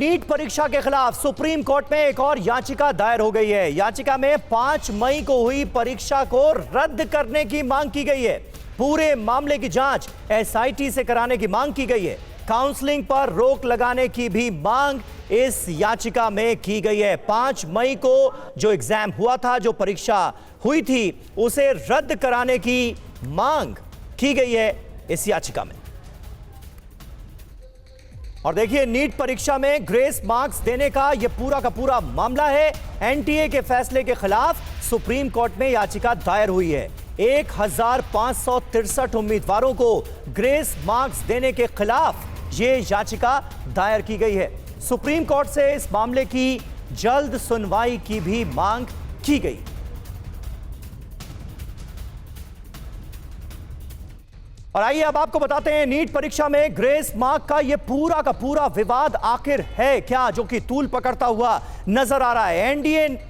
NEET परीक्षा के खिलाफ सुप्रीम कोर्ट में एक और याचिका दायर हो गई है। याचिका में 5 मई को हुई परीक्षा को रद्द करने की मांग की गई है। पूरे मामले की जांच एसआईटी से कराने की मांग की गई है। काउंसलिंग पर रोक लगाने की भी मांग इस याचिका में की गई है। 5 मई को जो एग्जाम हुआ था, जो परीक्षा हुई थी, उसे रद्द कराने की मांग की गई है इस याचिका में। और देखिए, नीट परीक्षा में ग्रेस मार्क्स देने का यह पूरा का पूरा मामला है। एनटीए के फैसले के खिलाफ सुप्रीम कोर्ट में याचिका दायर हुई है। 1563 उम्मीदवारों को ग्रेस मार्क्स देने के खिलाफ यह याचिका दायर की गई है। सुप्रीम कोर्ट से इस मामले की जल्द सुनवाई की भी मांग की गई। और आइए अब आपको बताते हैं, नीट परीक्षा में ग्रेस मार्क का यह पूरा का पूरा विवाद आखिर है क्या, जो कि तूल पकड़ता हुआ नजर आ रहा है।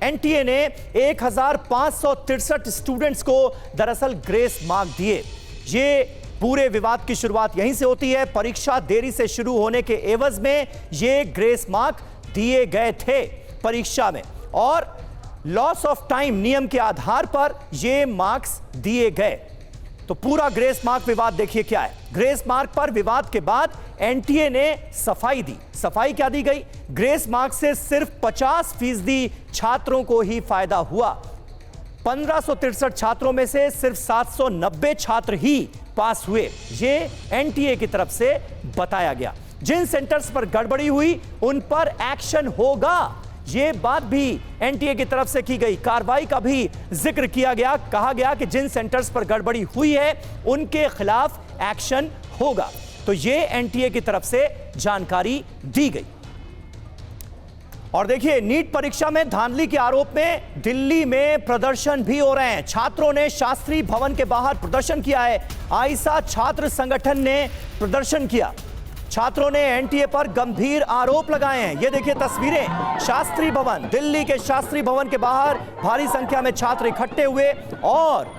एनटीए ने 1563 स्टूडेंट्स को दरअसल ग्रेस मार्क दिए। ये पूरे विवाद की शुरुआत यहीं से होती है। परीक्षा देरी से शुरू होने के एवज में ये ग्रेस मार्क दिए गए थे परीक्षा में, और लॉस ऑफ टाइम नियम के आधार पर ये मार्क्स दिए गए। तो पूरा ग्रेस मार्क विवाद देखिए क्या है। ग्रेस मार्क पर विवाद के बाद एनटीए ने सफाई दी। सफाई क्या दी गई? ग्रेस मार्क से सिर्फ 50% छात्रों को ही फायदा हुआ। 1563 छात्रों में से सिर्फ 790 छात्र ही पास हुए, ये एनटीए की तरफ से बताया गया। जिन सेंटर्स पर गड़बड़ी हुई उन पर एक्शन होगा, ये बात भी एनटीए की तरफ से की गई। कार्रवाई का भी जिक्र किया गया। कहा गया कि जिन सेंटर्स पर गड़बड़ी हुई है उनके खिलाफ एक्शन होगा। तो ये एनटीए की तरफ से जानकारी दी गई। और देखिए, नीट परीक्षा में धांधली के आरोप में दिल्ली में प्रदर्शन भी हो रहे हैं। छात्रों ने शास्त्री भवन के बाहर प्रदर्शन किया है। आईसा छात्र संगठन ने प्रदर्शन किया। छात्रों ने एनटीए पर गंभीर आरोप लगाए हैं। ये देखिए तस्वीरें, शास्त्री भवन, दिल्ली के शास्त्री भवन के बाहर भारी संख्या में छात्र इकट्ठे हुए और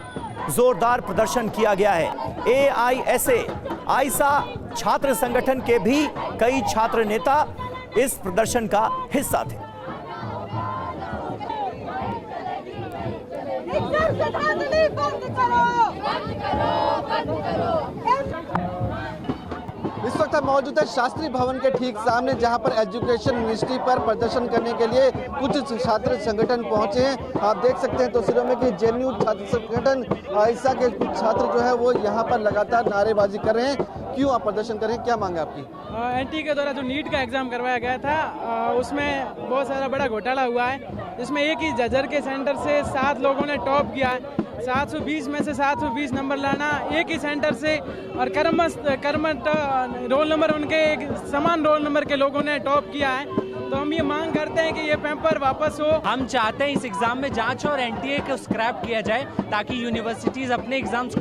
जोरदार प्रदर्शन किया गया है। एआईएसए आईसा छात्र संगठन के भी कई छात्र नेता इस प्रदर्शन का हिस्सा थे। इस वक्त हम मौजूद है शास्त्री भवन के ठीक सामने, जहां पर एजुकेशन मिनिस्ट्री पर प्रदर्शन करने के लिए कुछ छात्र संगठन पहुंचे हैं। आप देख सकते हैं तस्वीरों में कि जेएनयू छात्र संगठन आईसा के कुछ छात्र जो है वो यहां पर लगातार नारेबाजी कर रहे हैं। क्यों आप प्रदर्शन कर रहे हैं, क्या मांग है आपकी? एनटीए के द्वारा जो नीट का एग्जाम करवाया गया था, उसमें बहुत सारा बड़ा घोटाला हुआ है। इसमें एक ही जजर के सेंटर से 7 लोगों ने टॉप किया है। 720 में से 720 नंबर लाना एक ही सेंटर से, और कर्मठ रोल नंबर उनके समान रोल नंबर के लोगों ने टॉप किया है। तो हम ये मांग करते हैं कि ये पेपर वापस हो। हम चाहते हैं इस एग्जाम में जांच और एनटीए को स्क्रैप किया जाए, ताकि यूनिवर्सिटीज अपने एग्जाम्स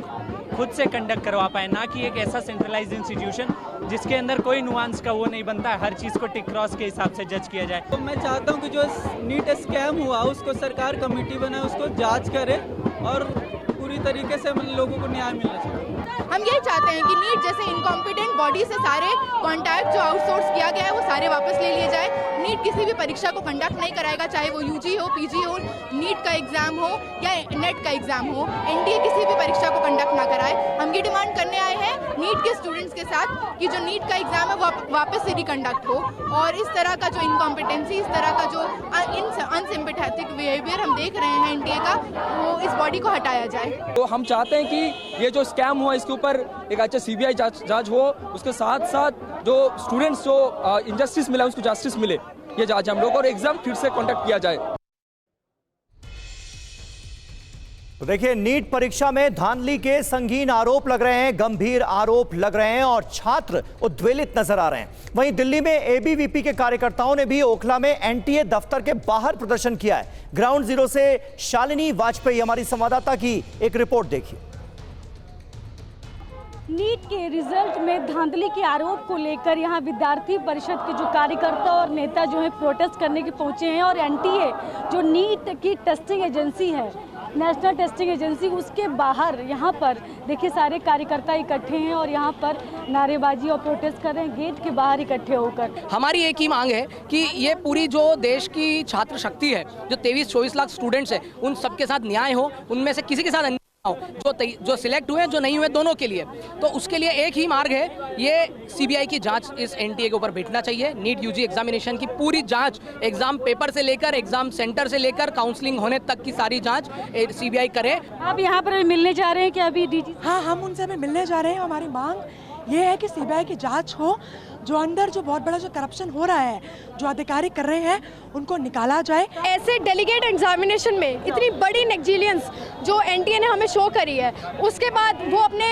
खुद से कंडक्ट करवा पाए, ना कि एक ऐसा सेंट्रलाइज्ड इंस्टीट्यूशन जिसके अंदर कोई नुआंस का वो नहीं बनता है, हर चीज को टिक क्रॉस के हिसाब से जज किया जाए। तो मैं चाहता हूं कि जो नीट स्कैम हुआ उसको सरकार कमेटी बनाए, उसको जांच करे और पूरी तरीके से लोगों को न्याय मिलना चाहिए। हम यही चाहते हैं कि नीट जैसे इनकॉम्पिटेंट बॉडी से सारे कॉन्टैक्ट जो आउटसोर्स किया गया है वो सारे वापस ले लिए जाए। नीट किसी भी परीक्षा को कंडक्ट नहीं कराएगा, चाहे वो यूजी हो, पीजी हो, नीट का एग्जाम हो या नेट का एग्जाम हो। एनटीए किसी भी परीक्षा को कंडक्ट ना कराए। हम ये डिमांड करने आए हैं नीट के स्टूडेंट्स के साथ कि जो नीट का एग्जाम है वो वापस से रिकंडक्ट हो, और इस तरह का जो इनकॉम्पिटेंसी, इस तरह का जो अनसिम्पैथेटिक बिहेवियर हम देख रहे हैं एनटीए का, वो इस बॉडी को हटाया जाए। तो हम चाहते हैं कि ये जो स्कैम हुआ इसके ऊपर एक अच्छा सीबीआई जांच हो, उसके साथ साथ जो स्टूडेंट्स जो इंजस्टिस मिला उसको जस्टिस मिले, ये जांच हम लोग, और एग्जाम फिर से कंडक्ट किया जाए। तो देखिए, नीट परीक्षा में धांधली के संगीन आरोप लग रहे हैं, गंभीर आरोप लग रहे हैं और छात्र उद्वेलित नजर आ रहे हैं। वहीं दिल्ली में एबीवीपी के कार्यकर्ताओं ने भी ओखला में एनटीए दफ्तर के बाहर प्रदर्शन किया है। ग्राउंड जीरो से शालिनी वाजपेयी हमारी संवाददाता की एक रिपोर्ट देखिए। नीट के रिजल्ट में धांधली के आरोप को लेकर यहां विद्यार्थी परिषद के जो कार्यकर्ता और नेता जो है प्रोटेस्ट करने के पहुंचे हैं, और एनटीए जो नीट की टेस्टिंग एजेंसी है नेशनल टेस्टिंग एजेंसी, उसके बाहर यहाँ पर देखिए सारे कार्यकर्ता इकट्ठे हैं और यहाँ पर नारेबाजी और प्रोटेस्ट कर रहे हैं गेट के बाहर इकट्ठे होकर। हमारी एक ही मांग है कि ये पूरी जो देश की छात्र शक्ति है, जो 23-24 लाख स्टूडेंट्स हैं, उन सबके साथ न्याय हो, उनमें से किसी के साथ अन्याय हो, जो सिलेक्ट हुए जो नहीं हुए दोनों के लिए। तो उसके लिए एक ही मार्ग है, ये सीबीआई की जांच इस एनटीए के ऊपर बैठना चाहिए। नीट यूजी एग्जामिनेशन की पूरी जांच, एग्जाम पेपर से लेकर एग्जाम सेंटर से लेकर काउंसलिंग होने तक की सारी जांच सीबीआई करे। आप यहाँ पर मिलने जा रहे हैं कि अभी डीजी? हाँ, हम उनसे अभी मिलने जा रहे हैं। हमारी मांग ये है कि सीबीआई की जांच हो, जो अंदर जो बहुत बड़ा जो करप्शन हो रहा है, जो अधिकारी कर रहे हैं, उनको निकाला जाए। ऐसे डेलीगेट एग्जामिनेशन में इतनी बड़ी नेग्लिजेंस जो एनटीए ने हमें शो करी है, उसके बाद वो अपने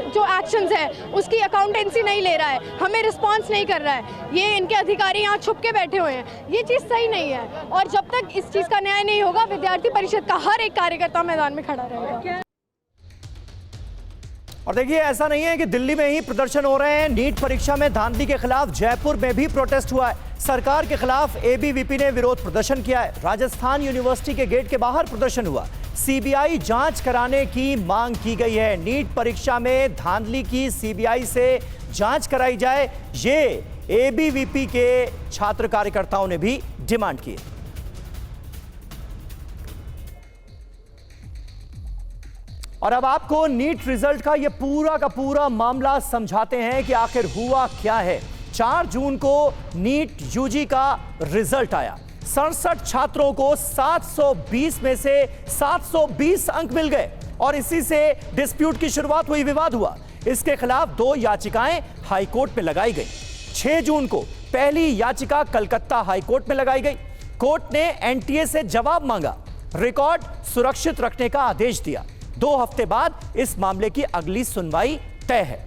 जो एक्शंस है उसकी अकाउंटेंसी नहीं ले रहा है, हमें रिस्पांस नहीं कर रहा है। ये इनके अधिकारी यहाँ छुप के बैठे हुए हैं, ये चीज़ सही नहीं है। और जब तक इस चीज़ का न्याय नहीं होगा, विद्यार्थी परिषद का हर एक कार्यकर्ता मैदान में खड़ा रहेगा। और देखिए, ऐसा नहीं है कि दिल्ली में ही प्रदर्शन हो रहे हैं। नीट परीक्षा में धांधली के खिलाफ जयपुर में भी प्रोटेस्ट हुआ है। सरकार के खिलाफ एबीवीपी ने विरोध प्रदर्शन किया है। राजस्थान यूनिवर्सिटी के गेट के बाहर प्रदर्शन हुआ। सीबीआई जांच कराने की मांग की गई है। नीट परीक्षा में धांधली की सीबीआई से जांच कराई जाए, ये एबीवीपी के छात्र कार्यकर्ताओं ने भी डिमांड की है। और अब आपको नीट रिजल्ट का ये पूरा का पूरा मामला समझाते हैं कि आखिर हुआ क्या है। 4 जून को नीट यूजी का रिजल्ट आया। 67 छात्रों को 720 में से 720 अंक मिल गए और इसी से डिस्प्यूट की शुरुआत हुई, विवाद हुआ। इसके खिलाफ 2 याचिकाएं हाईकोर्ट में लगाई गई। 6 जून को पहली याचिका कलकत्ता हाईकोर्ट में लगाई गई। कोर्ट ने एनटीए से जवाब मांगा, रिकॉर्ड सुरक्षित रखने का आदेश दिया। 2 हफ्ते बाद इस मामले की अगली सुनवाई तय है।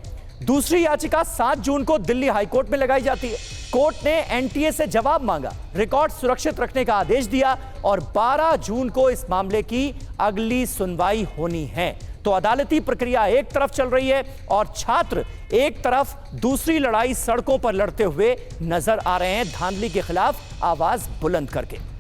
दूसरी याचिका 7 जून को दिल्ली हाईकोर्ट में लगाई जाती है। कोर्ट ने एनटीए से जवाब मांगा, रिकॉर्ड सुरक्षित रखने का आदेश दिया और 12 जून को इस मामले की अगली सुनवाई होनी है। तो अदालती प्रक्रिया एक तरफ चल रही है और छात्र एक तरफ दूसरी लड़ाई सड़कों पर लड़ते हुए नजर आ रहे हैं, धांधली के खिलाफ आवाज बुलंद करके।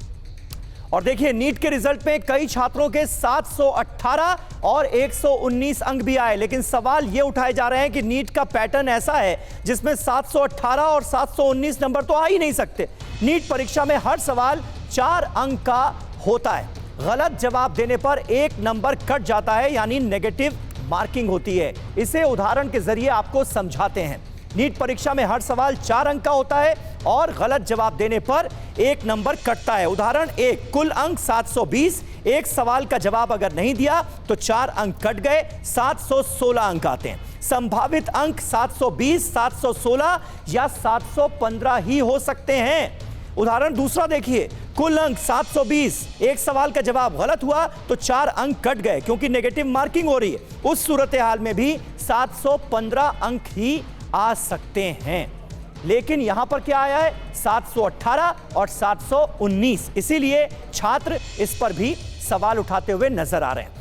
और देखिए, नीट के रिजल्ट में कई छात्रों के 718 और 119 अंक भी आए, लेकिन सवाल ये उठाए जा रहे हैं कि नीट का पैटर्न ऐसा है जिसमें 718 और 719 नंबर तो आ ही नहीं सकते। नीट परीक्षा में हर सवाल 4 अंक का होता है। गलत जवाब देने पर 1 नंबर कट जाता है, यानी नेगेटिव मार्किंग होती है। इसे उदाहरण के जरिए आपको समझाते हैं। नीट परीक्षा में हर सवाल 4 अंक का होता है और गलत जवाब देने पर 1 नंबर कटता है। उदाहरण 1, कुल अंक 720, एक सवाल का जवाब अगर नहीं दिया तो 4 अंक कट गए, 716 अंक आते हैं। संभावित अंक 720, 716 या 715 ही हो सकते हैं। उदाहरण दूसरा देखिए, कुल अंक 720, एक सवाल का जवाब गलत हुआ तो 4 अंक कट गए क्योंकि नेगेटिव मार्किंग हो रही है। उस सूरत हाल में भी 715 अंक ही आ सकते हैं। लेकिन यहां पर क्या आया है, 718 और 719। इसीलिए छात्र इस पर भी सवाल उठाते हुए नजर आ रहे हैं।